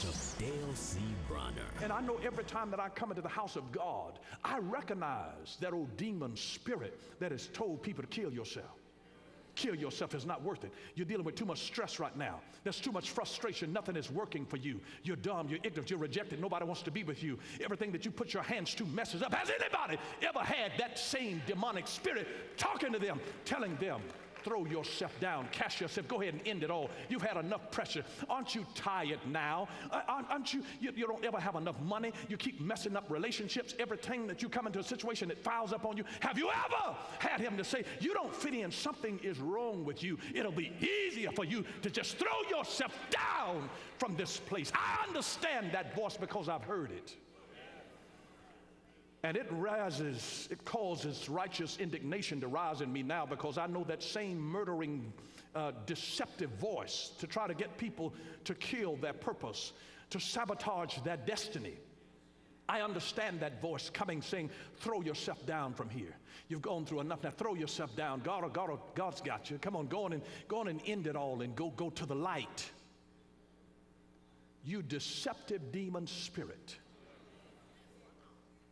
voice of Dale C. Bronner. And I know every time that I come into the house of God, I recognize that old demon spirit that has told people to kill yourself. Kill yourself is not worth it. You're dealing with too much stress right now. There's too much frustration. Nothing is working for you. You're dumb, you're ignorant, you're rejected. Nobody wants to be with you. Everything that you put your hands to messes up. Has anybody ever had that same demonic spirit talking to them, telling them, throw yourself down, cast yourself, go ahead and end it all. You've had enough pressure. Aren't you tired now? Aren't you don't ever have enough money. You keep messing up relationships. Everything that you come into a situation that fouls up on you. Have you ever had him to say, you don't fit in, something is wrong with you? It'll be easier for you to just throw yourself down from this place. I understand that voice because I've heard it. And it causes righteous indignation to rise in me now, because I know that same murdering, deceptive voice to try to get people to kill their purpose, to sabotage their destiny. I understand that voice coming saying, throw yourself down from here. You've gone through enough, now throw yourself down. God's got you. Come on, go on and end it all and go to the light. You deceptive demon spirit.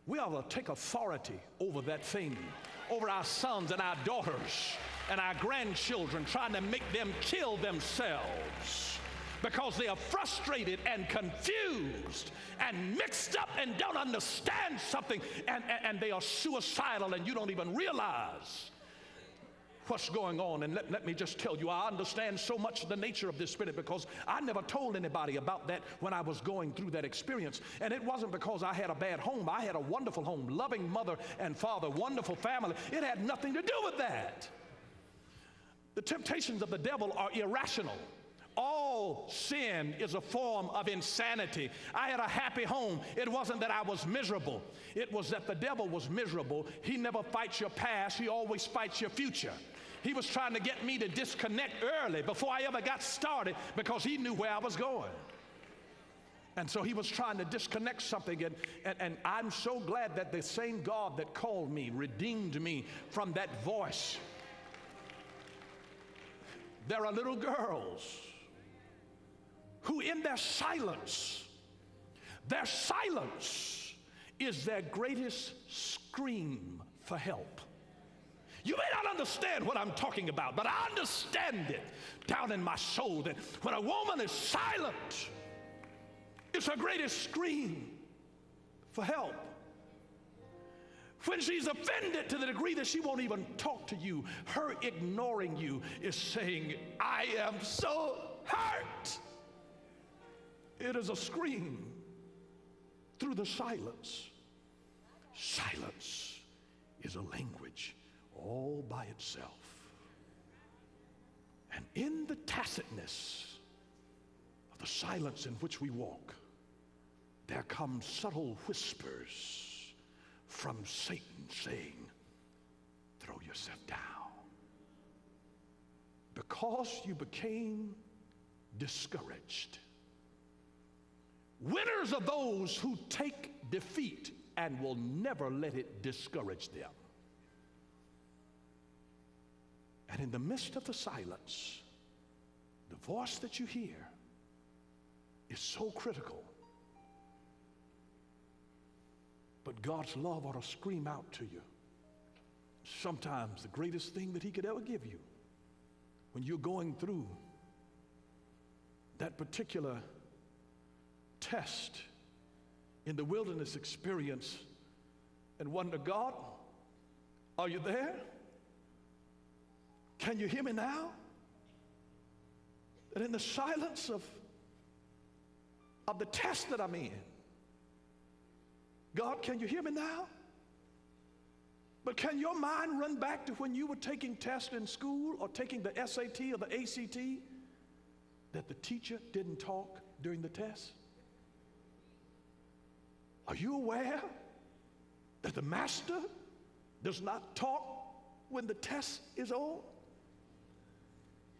We ought to take authority over that thing, over our sons and our daughters and our grandchildren, trying to make them kill themselves because they are frustrated and confused and mixed up and don't understand something, and they are suicidal and you don't even realize what's going on. And let me just tell you, I understand so much the nature of this spirit, because I never told anybody about that when I was going through that experience. And it wasn't because I had a bad home. I had a wonderful home, loving mother and father, wonderful family. It had nothing to do with that. The temptations of the devil are irrational. All sin is a form of insanity. I had a happy home. It wasn't that I was miserable. It was that the devil was miserable. He never fights your past. He always fights your future. He was trying to get me to disconnect early before I ever got started, because he knew where I was going. And so he was trying to disconnect something. And I'm so glad that the same God that called me, redeemed me from that voice. There are little girls who in their silence is their greatest scream for help. You may not understand what I'm talking about, but I understand it down in my soul that when a woman is silent, it's her greatest scream for help. When she's offended to the degree that she won't even talk to you, her ignoring you is saying, I am so hurt. It is a scream through the silence. Silence is a language all by itself. And in the tacitness of the silence in which we walk, there come subtle whispers from Satan saying, throw yourself down. Because you became discouraged. Winners are those who take defeat and will never let it discourage them. And in the midst of the silence, the voice that you hear is so critical. But God's love ought to scream out to you. Sometimes the greatest thing that he could ever give you when you're going through that particular test in the wilderness experience and wonder, God, are you there? Can you hear me now? That in the silence of the test that I'm in, God, can you hear me now? But can your mind run back to when you were taking tests in school or taking the SAT or the ACT, that the teacher didn't talk during the test? Are you aware that the master does not talk when the test is on?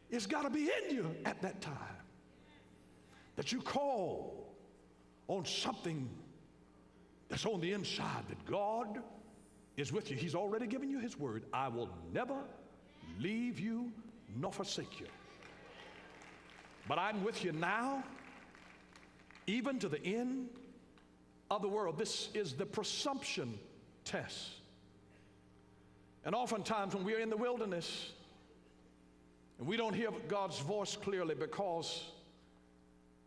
It's got to be in you at that time that you call on something that's on the inside, that God is with you. He's already given you his word. I will never leave you nor forsake you. But I'm with you now, even to the end of the world. This is the presumption test. And oftentimes when we're in the wilderness and we don't hear God's voice clearly because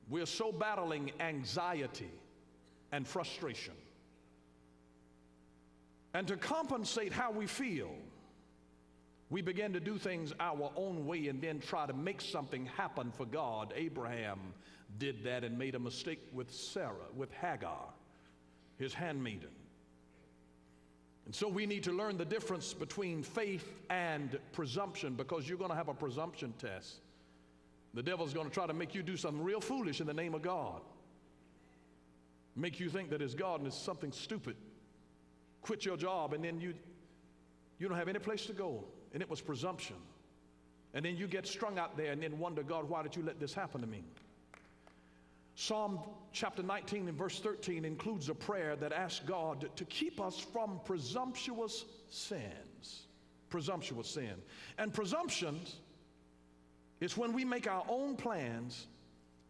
we're so battling anxiety and frustration. And to compensate how we feel, we begin to do things our own way and then try to make something happen for God. Abraham did that and made a mistake with Sarah, with Hagar, his handmaiden. And so we need to learn the difference between faith and presumption, because you're going to have a presumption test. The devil's going to try to make you do something real foolish in the name of God. Make you think that it's God and it's something stupid. Quit your job and then you don't have any place to go. And it was presumption. And then you get strung out there and then wonder, God, why did you let this happen to me? Psalm chapter 19 and verse 13 includes a prayer that asks God to keep us from presumptuous sins. Presumptuous sin. And presumptions is when we make our own plans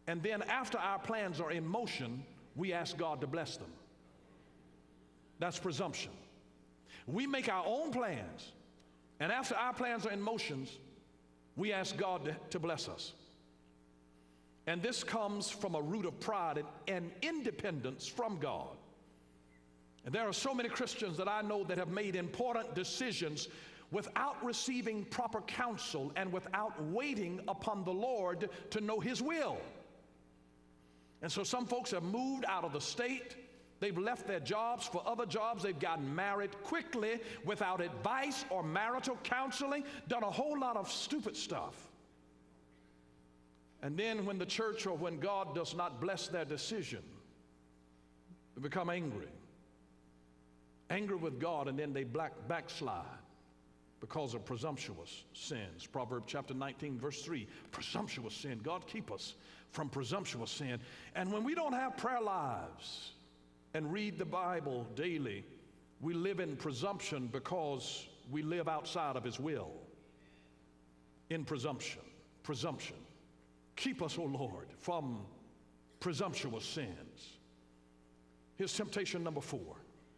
and then after our plans are in motion, we ask God to bless them. That's presumption. We make our own plans, and after our plans are in motion, we ask God to bless us. And this comes from a root of pride and independence from God. And there are so many Christians that I know that have made important decisions without receiving proper counsel and without waiting upon the Lord to know His will. And so some folks have moved out of the state. They've left their jobs for other jobs. They've gotten married quickly without advice or marital counseling, done a whole lot of stupid stuff. And then when the church or when God does not bless their decision, they become angry. Angry with God, and then they backslide because of presumptuous sins. Proverbs chapter 19, verse 3, presumptuous sin. God keep us from presumptuous sin. And when we don't have prayer lives and read the Bible daily, we live in presumption because we live outside of His will. In presumption. Keep us, O Lord, from presumptuous sins. Here's temptation number 4,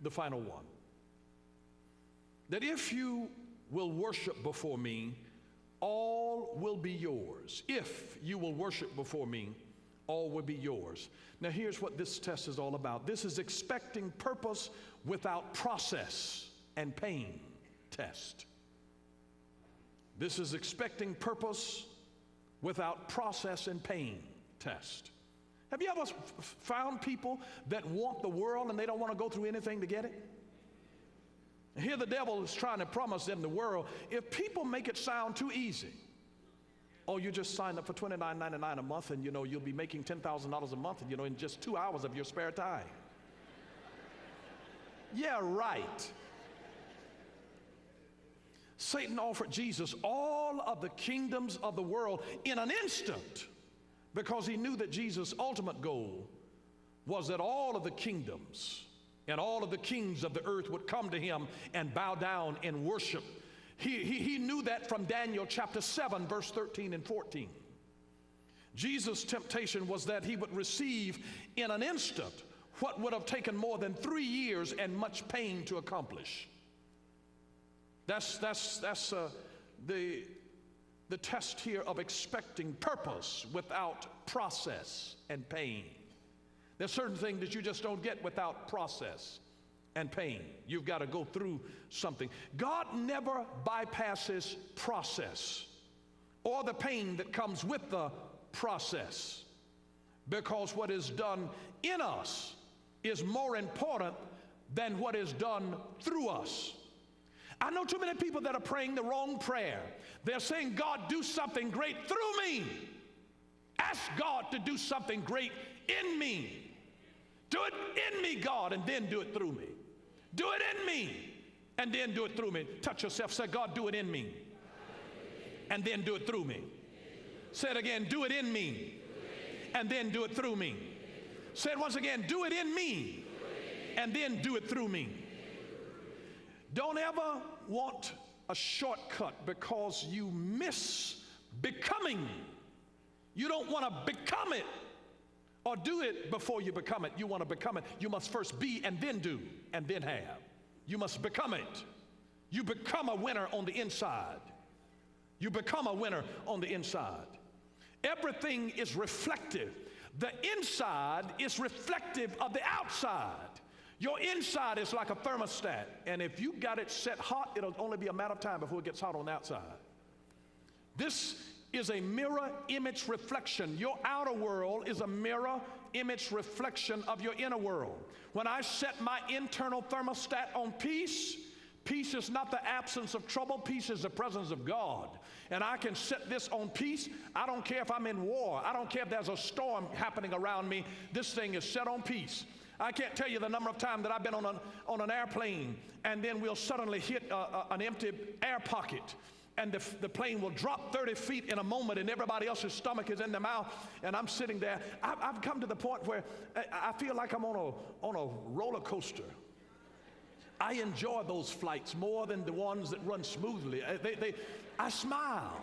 the final one. That if you will worship before me, all will be yours. If you will worship before me, all will be yours. Now here's what this test is all about. This is expecting purpose without process and pain test. This is expecting purpose without process and pain test. Have you ever found people that want the world and they don't want to go through anything to get it? And here the devil is trying to promise them the world. If people make it sound too easy, oh, you just signed up for $29.99 a month and you'll be making $10,000 a month and in just 2 hours of your spare time. Yeah, right. Satan offered Jesus all of the kingdoms of the world in an instant because he knew that Jesus' ultimate goal was that all of the kingdoms and all of the kings of the earth would come to him and bow down and worship. He knew that from Daniel chapter 7, verse 13 and 14. Jesus' temptation was that he would receive in an instant what would have taken more than 3 years and much pain to accomplish. That's the test here of expecting purpose without process and pain. There's certain things that you just don't get without process and pain. You've got to go through something. God never bypasses process or the pain that comes with the process, because what is done in us is more important than what is done through us. I know too many people that are praying the wrong prayer. They're saying, God, do something great through me. Ask God to do something great in me. Do it in me, God, and then do it through me. Do it in me, and then do it through me. Touch yourself. Say, God, do it in me, and then do it through me. Say it again. Do it in me, and then do it through me. Say it once again. Do it in me, and then do it through me. Don't ever want a shortcut because you miss becoming. You don't want to become it or do it before you become it. You want to become it, you must first be and then do and then have. You must become it. You become a winner on the inside. You become a winner on the inside. Everything is reflective. The inside is reflective of the outside. Your inside is like a thermostat, and if you got it set hot, it'll only be a matter of time before it gets hot on the outside. This is a mirror image reflection. Your outer world is a mirror image reflection of your inner world. When I set my internal thermostat on peace, peace is not the absence of trouble. Peace is the presence of God. And I can set this on peace. I don't care if I'm in war. I don't care if there's a storm happening around me. This thing is set on peace. I can't tell you the number of times that I've been on an airplane, and then we'll suddenly hit an empty air pocket, and the plane will drop 30 feet in a moment, and everybody else's stomach is in their mouth, and I'm sitting there. I've come to the point where I feel like I'm on a roller coaster. I enjoy those flights more than the ones that run smoothly. I smile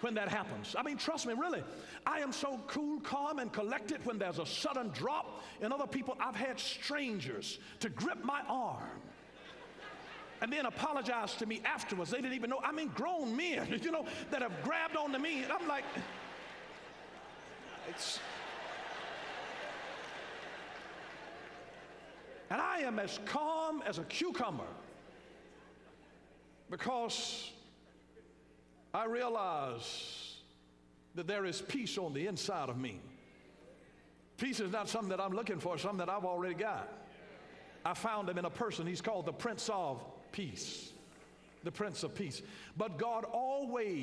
when that happens. I mean, trust me, really. I am so cool, calm, and collected when there's a sudden drop. And other people, I've had strangers to grip my arm and then apologize to me afterwards. They didn't even know. I mean, grown men, that have grabbed onto me. And I'm like, and I am as calm as a cucumber because I realize that there is peace on the inside of me. Peace is not something that I'm looking for, it's something that I've already got. I found him in a person. He's called the Prince of Peace. The Prince of Peace. But God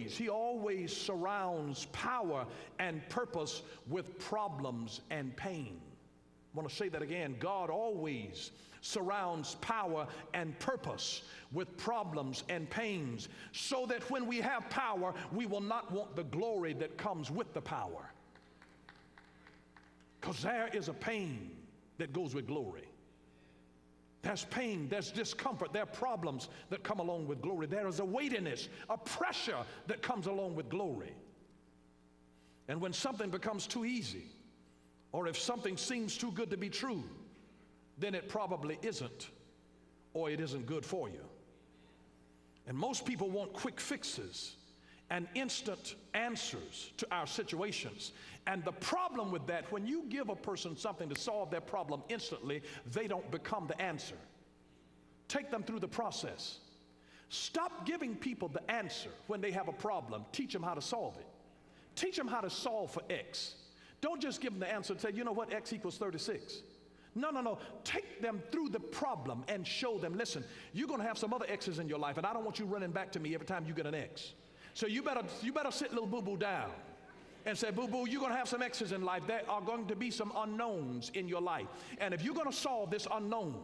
he always surrounds power and purpose with problems and pain. I want to say that again. God always surrounds power and purpose with problems and pains, so that when we have power, we will not want the glory that comes with the power. Because there is a pain that goes with glory. There's pain, there's discomfort, there are problems that come along with glory. There is a weightiness, a pressure that comes along with glory. And when something becomes too easy, or if something seems too good to be true, then it probably isn't, or it isn't good for you. And most people want quick fixes and instant answers to our situations. And the problem with that, when you give a person something to solve their problem instantly, they don't become the answer. Take them through the process. Stop giving people the answer when they have a problem. Teach them how to solve it. Teach them how to solve for X. Don't just give them the answer and say, you know what, X equals 36. No. Take them through the problem and show them, listen, you're going to have some other X's in your life, and I don't want you running back to me every time you get an X. So you better sit little boo-boo down and say, boo-boo, you're going to have some X's in life. There are going to be some unknowns in your life. And if you're going to solve this unknown,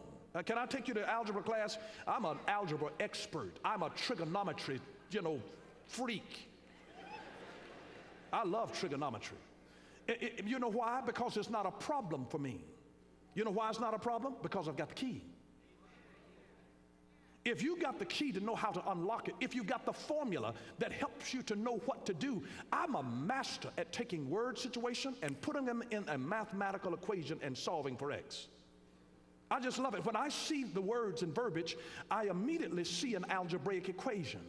can I take you to algebra class? I'm an algebra expert. I'm a trigonometry, freak. I love trigonometry. You know why? Because it's not a problem for me. You know why it's not a problem? Because I've got the key. If you got the key to know how to unlock it, if you got the formula that helps you to know what to do, I'm a master at taking word situation and putting them in a mathematical equation and solving for X. I just love it. When I see the words and verbiage, I immediately see an algebraic equation.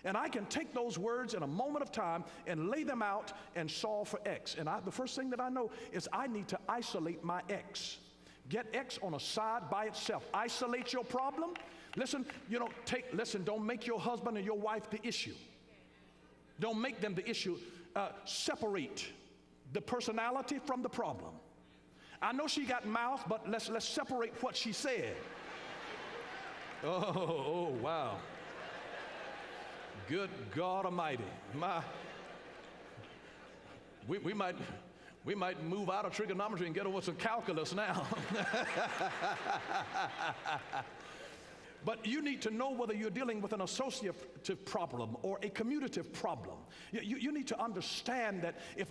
And I can take those words in a moment of time and lay them out and solve for X. And the first thing that I know is I need to isolate my X. Get X on a side by itself. Isolate your problem. Listen, don't make your husband and your wife the issue. Don't make them the issue. Separate the personality from the problem. I know she got mouth, but let's separate what she said. Oh, wow. Good God Almighty. We might move out of trigonometry and get over some calculus now. But you need to know whether you're dealing with an associative problem or a commutative problem. You need to understand that if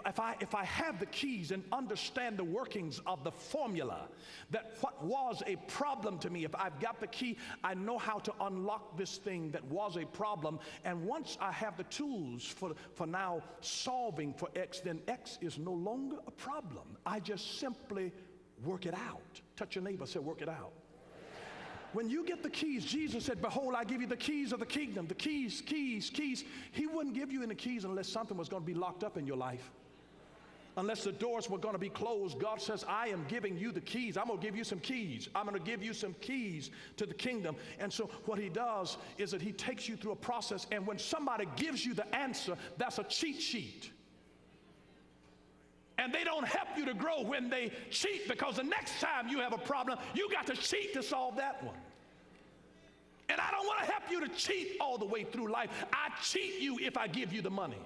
I have the keys and understand the workings of the formula, that what was a problem to me, if I've got the key, I know how to unlock this thing that was a problem. And once I have the tools for now solving for X, then X is no longer a problem. I just simply work it out. Touch your neighbor, say, work it out. When you get the keys, Jesus said, behold, I give you the keys of the kingdom. The keys. He wouldn't give you any keys unless something was going to be locked up in your life. Unless the doors were going to be closed. God says, I am giving you the keys. I'm going to give you some keys. I'm going to give you some keys to the kingdom. And so what he does is that he takes you through a process. And when somebody gives you the answer, that's a cheat sheet. And they don't help you to grow when they cheat, because the next time you have a problem, you got to cheat to solve that one. And I don't want to help you to cheat all the way through life. I cheat you if I give you the money.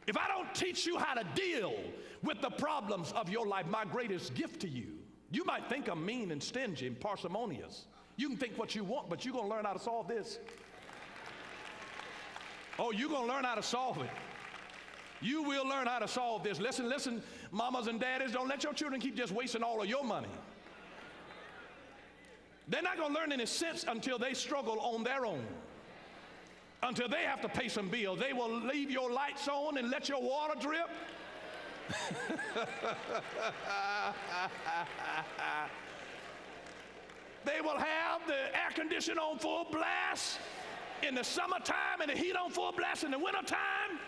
If I don't teach you how to deal with the problems of your life, my greatest gift to you. You might think I'm mean and stingy and parsimonious. You can think what you want, but you're going to learn how to solve this. Oh, you're going to learn how to solve it. You will learn how to solve this. Listen, mamas and daddies, don't let your children keep just wasting all of your money. They're not going to learn any sense until they struggle on their own. Until they have to pay some bills. They will leave your lights on and let your water drip. They will have the air conditioning on full blast in the summertime and the heat on full blast in the wintertime.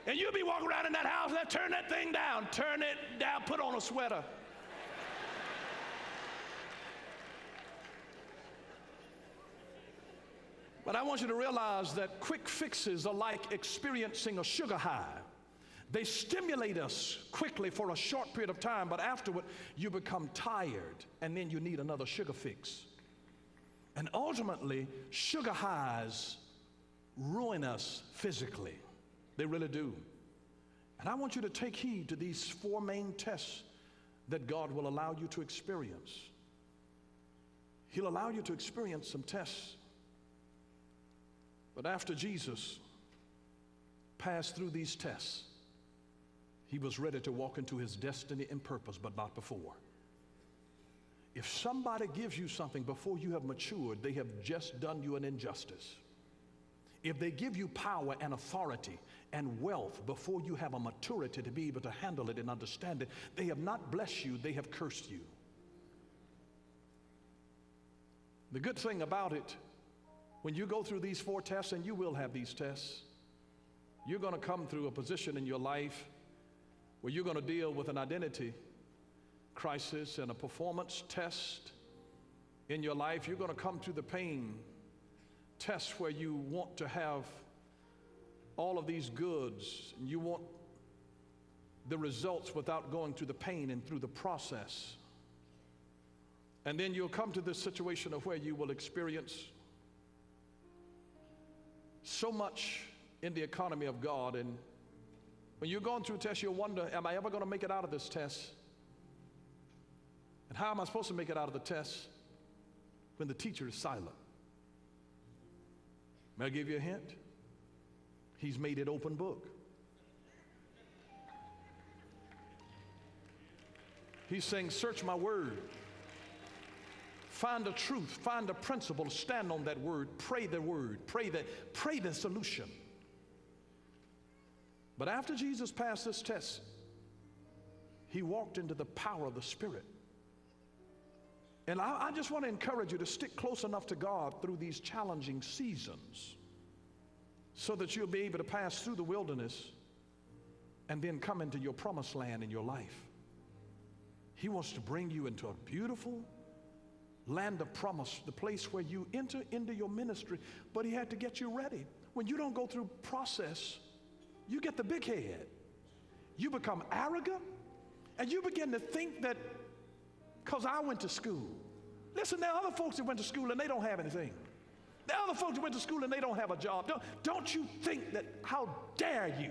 And you'll be walking around in that house, turn that thing down, turn it down, put on a sweater. But I want you to realize that quick fixes are like experiencing a sugar high. They stimulate us quickly for a short period of time, but afterward you become tired, and then you need another sugar fix. And ultimately, sugar highs ruin us physically. They really do. And I want you to take heed to these four main tests that God will allow you to experience. He'll allow you to experience some tests. But after Jesus passed through these tests, he was ready to walk into his destiny and purpose, but not before. If somebody gives you something before you have matured, they have just done you an injustice. If they give you power and authority and wealth before you have a maturity to be able to handle it and understand it, they have not blessed you, they have cursed you. The good thing about it, when you go through these four tests, and you will have these tests, you're going to come through a position in your life where you're going to deal with an identity crisis and a performance test in your life. You're going to come through the pain test where you want to have all of these goods, and you want the results without going through the pain and through the process. And then you'll come to this situation of where you will experience so much in the economy of God, and when you're going through a test, you'll wonder, am I ever going to make it out of this test? And how am I supposed to make it out of the test when the teacher is silent? May I give you a hint? He's made it open book. He's saying, search my word. Find the truth, find the principle, stand on that word, pray the word, pray the solution. But after Jesus passed this test, he walked into the power of the Spirit. And I just want to encourage you to stick close enough to God through these challenging seasons so that you'll be able to pass through the wilderness and then come into your promised land in your life. He wants to bring you into a beautiful land of promise, the place where you enter into your ministry, but he had to get you ready. When you don't go through process, you get the big head. You become arrogant, and you begin to think that because I went to school. Listen, there are other folks that went to school and they don't have anything. There are other folks that went to school and they don't have a job. Don't you think that, how dare you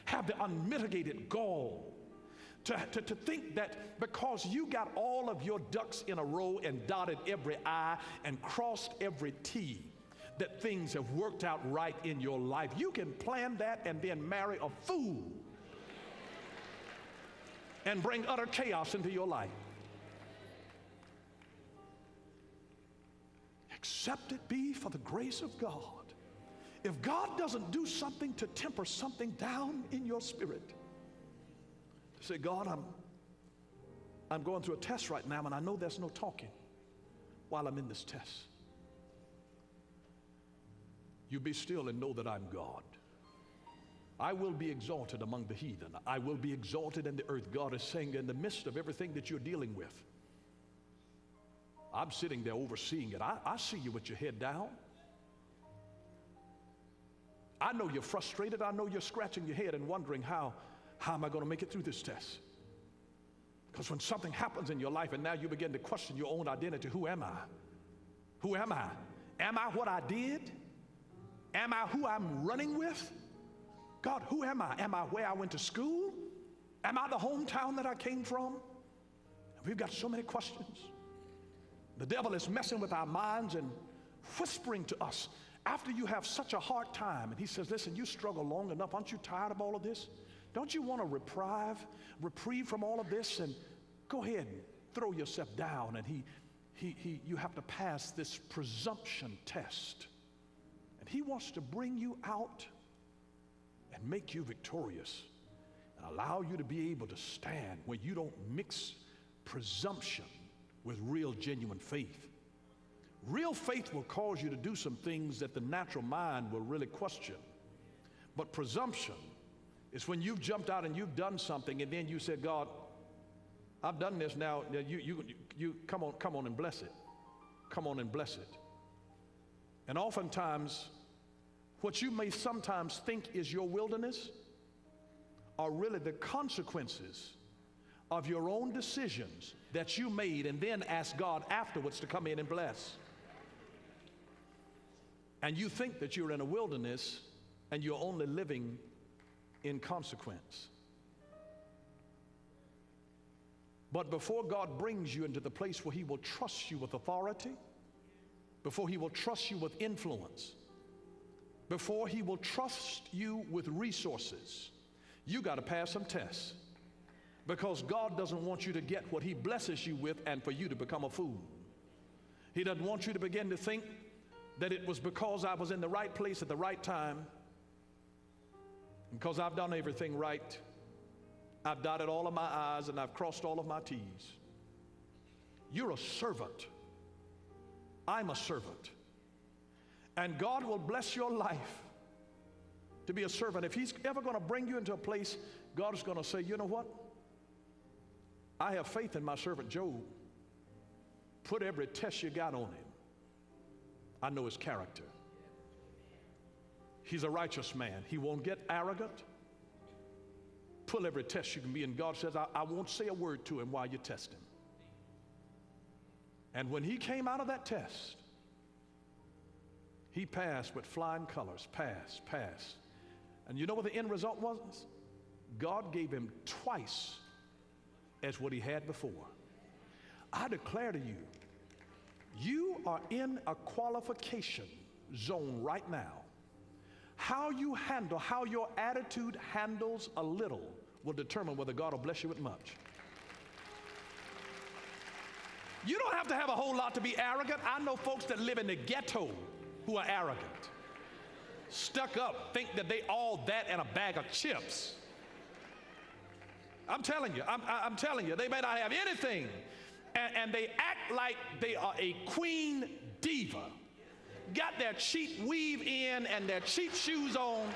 have the unmitigated gall To think that because you got all of your ducks in a row and dotted every I and crossed every T, that things have worked out right in your life. You can plan that and then marry a fool and bring utter chaos into your life. Except it be for the grace of God. If God doesn't do something to temper something down in your spirit, say, God, I'm going through a test right now, and I know there's no talking while I'm in this test. You be still and know that I'm God. I will be exalted among the heathen. I will be exalted in the earth. God is saying, in the midst of everything that you're dealing with, I'm sitting there overseeing it. I see you with your head down. I know you're frustrated. I know you're scratching your head and wondering how am I going to make it through this test? Because when something happens in your life and now you begin to question your own identity, who am I? Who am I? Am I what I did? Am I who I'm running with? God, who am I? Am I where I went to school? Am I the hometown that I came from? We've got so many questions. The devil is messing with our minds and whispering to us after you have such a hard time. And he says, listen, you struggle long enough. Aren't you tired of all of this? Don't you want to reprieve from all of this? And go ahead and throw yourself down. And you have to pass this presumption test. And he wants to bring you out and make you victorious and allow you to be able to stand when you don't mix presumption with real, genuine faith. Real faith will cause you to do some things that the natural mind will really question. But presumption is when you've jumped out and you've done something and then you said, God, I've done this now. You come on and bless it. Come on and bless it. And oftentimes, what you may sometimes think is your wilderness are really the consequences of your own decisions that you made and then ask God afterwards to come in and bless. And you think that you're in a wilderness and you're only living in consequence. But before God brings you into the place where he will trust you with authority, before he will trust you with influence, before he will trust you with resources, you got to pass some tests. Because God doesn't want you to get what he blesses you with and for you to become a fool. He doesn't want you to begin to think that it was because I was in the right place at the right time, because I've done everything right. I've dotted all of my I's and I've crossed all of my T's. You're a servant. I'm a servant. And God will bless your life to be a servant. If he's ever going to bring you into a place, God is going to say, you know what? I have faith in my servant Job. Put every test you got on him. I know his character. He's a righteous man. He won't get arrogant. Pull every test you can be. And God says, I won't say a word to him while you test him. And when he came out of that test, he passed with flying colors. Passed. And you know what the end result was? God gave him twice as what he had before. I declare to you, you are in a qualification zone right now. How you handle, how your attitude handles a little will determine whether God will bless you with much. You don't have to have a whole lot to be arrogant. I know folks that live in the ghetto who are arrogant. Stuck up, think that they all that and a bag of chips. I'm telling you, they may not have anything. And they act like they are a queen diva. Got their cheap weave in and their cheap shoes on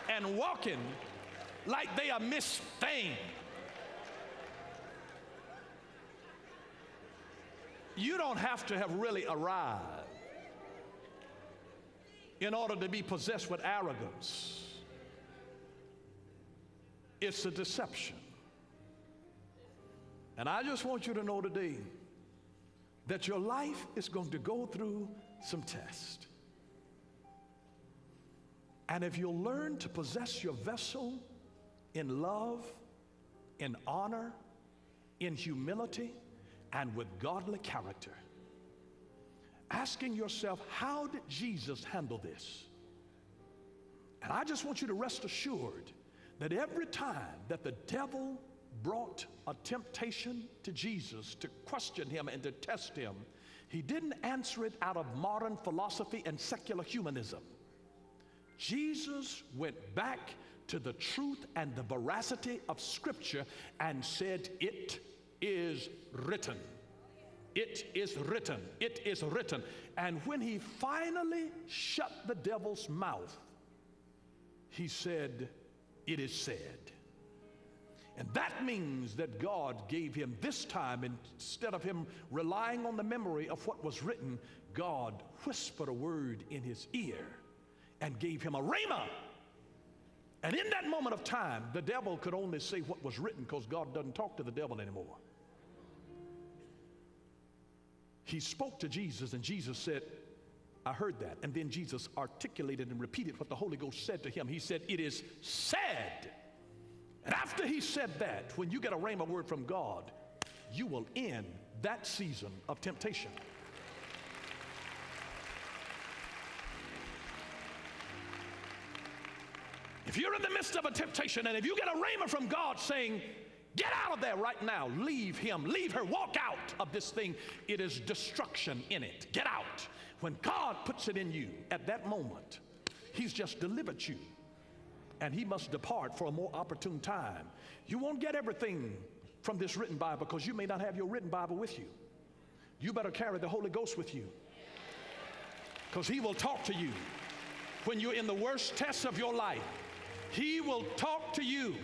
and walking like they are Miss Thing. You don't have to have really arrived in order to be possessed with arrogance. It's a deception. And I just want you to know today that your life is going to go through some tests. And if you'll learn to possess your vessel in love in honor, in humility, and with godly character. Asking yourself, how did Jesus handle this? And I just want you to rest assured that every time that the devil brought a temptation to Jesus to question him and to test him, he didn't answer it out of modern philosophy and secular humanism. Jesus went back to the truth and the veracity of Scripture and said, "It is written. It is written. It is written." And when he finally shut the devil's mouth, he said, "It is said." And that means that God gave him this time, instead of him relying on the memory of what was written, God whispered a word in his ear and gave him a rhema. And in that moment of time, the devil could only say what was written, because God doesn't talk to the devil anymore. He spoke to Jesus, and Jesus said, "I heard that." And then Jesus articulated and repeated what the Holy Ghost said to him. He said, "It is said." And after he said that, when you get a rhema word from God, you will end that season of temptation. If you're in the midst of a temptation, and if you get a rhema from God saying, "Get out of there right now, leave him, leave her, walk out of this thing," it is destruction in it. Get out. When God puts it in you at that moment, he's just delivered you, and he must depart for a more opportune time. You won't get everything from this written Bible, because you may not have your written Bible with you. You better carry the Holy Ghost with you, because he will talk to you when you're in the worst tests of your life. He will talk to you,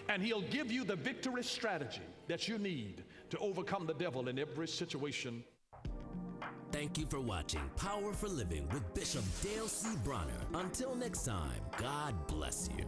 and he'll give you the victory strategy that you need to overcome the devil in every situation. Thank you for watching Power for Living with Bishop Dale C. Bronner. Until next time, God bless you.